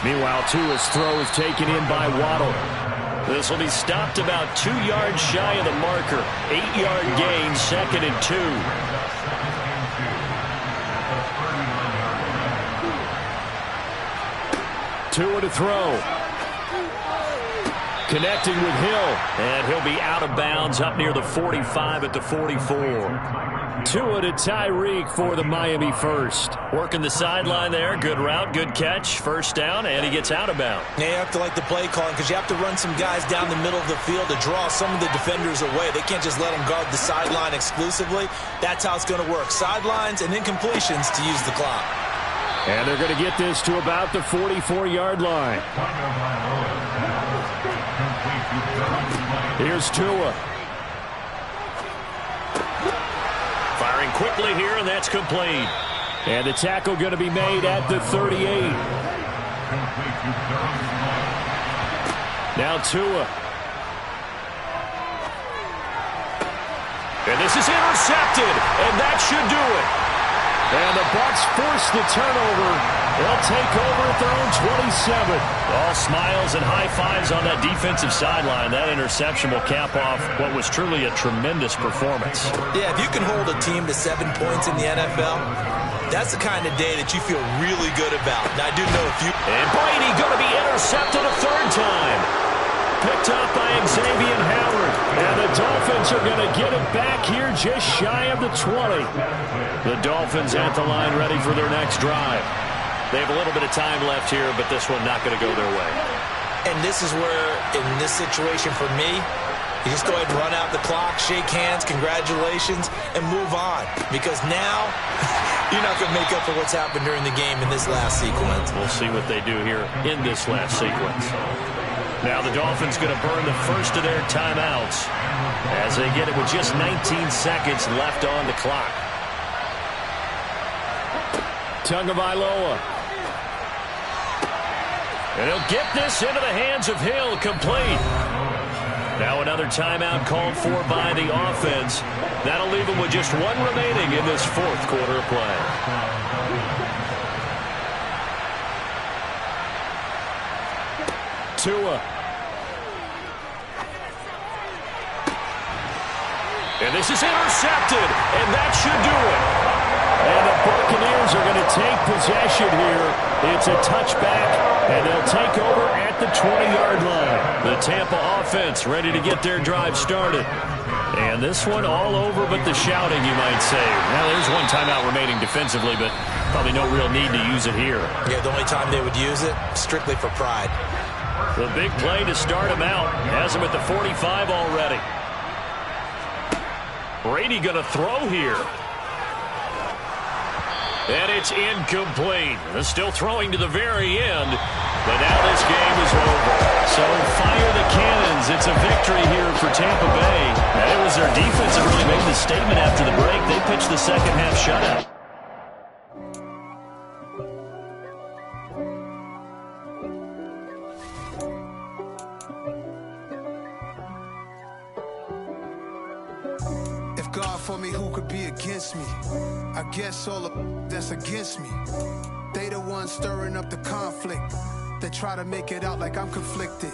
Meanwhile, Tua's throw is taken in by Waddle. This will be stopped about 2 yards shy of the marker. 8-yard gain, 2nd and 2. Tua to throw. Connecting with Hill. And he'll be out of bounds up near the 45 at the 44. Tua to Tyreek for the Miami first. Working the sideline there. Good route, good catch. First down, and he gets out of bounds. Yeah, you have to like the play calling because you have to run some guys down the middle of the field to draw some of the defenders away. They can't just let them guard the sideline exclusively. That's how it's going to work. Sidelines and incompletions to use the clock. And they're going to get this to about the 44-yard line. Here's Tua. Firing quickly here, and that's complete. And the tackle going to be made at the 38. Now Tua. And this is intercepted, and that should do it. And the Bucs force the turnover. They'll take over at their own 27. All smiles and high fives on that defensive sideline. That interception will cap off what was truly a tremendous performance. Yeah, if you can hold a team to 7 points in the NFL, that's the kind of day that you feel really good about. Now, I do know if you... And Brady going to be intercepted a 3rd time. Picked up by Xavier Howard. And the Dolphins are going to get it back here just shy of the 20. The Dolphins at the line ready for their next drive. They have a little bit of time left here, but this one not going to go their way. And this is where, in this situation for me, you just go ahead and run out the clock, shake hands, congratulations, and move on. Because now, you're not going to make up for what's happened during the game in this last sequence. We'll see what they do here in this last sequence. Now the Dolphins going to burn the first of their timeouts as they get it with just 19 seconds left on the clock. Tagovailoa. And he'll get this into the hands of Hill, complete. Now another timeout called for by the offense. That'll leave them with just 1 remaining in this 4th quarter of play. Tua. And this is intercepted, and that should do it. And the Buccaneers are going to take possession here. It's a touchback, and they'll take over at the 20-yard line. The Tampa offense ready to get their drive started. And this one all over but the shouting, you might say. Now, there's 1 timeout remaining defensively, but probably no real need to use it here. Yeah, the only time they would use it, strictly for pride. The big play to start him out. Has him at the 45 already. Brady going to throw here. And it's incomplete. They're still throwing to the very end. But now this game is over. So fire the cannons. It's a victory here for Tampa Bay. And it was their defense that really made the statement after the break. They pitched the second half shutout. God for me, who could be against me? I guess all the that's against me. They the ones stirring up the conflict. They try to make it out like I'm conflicted.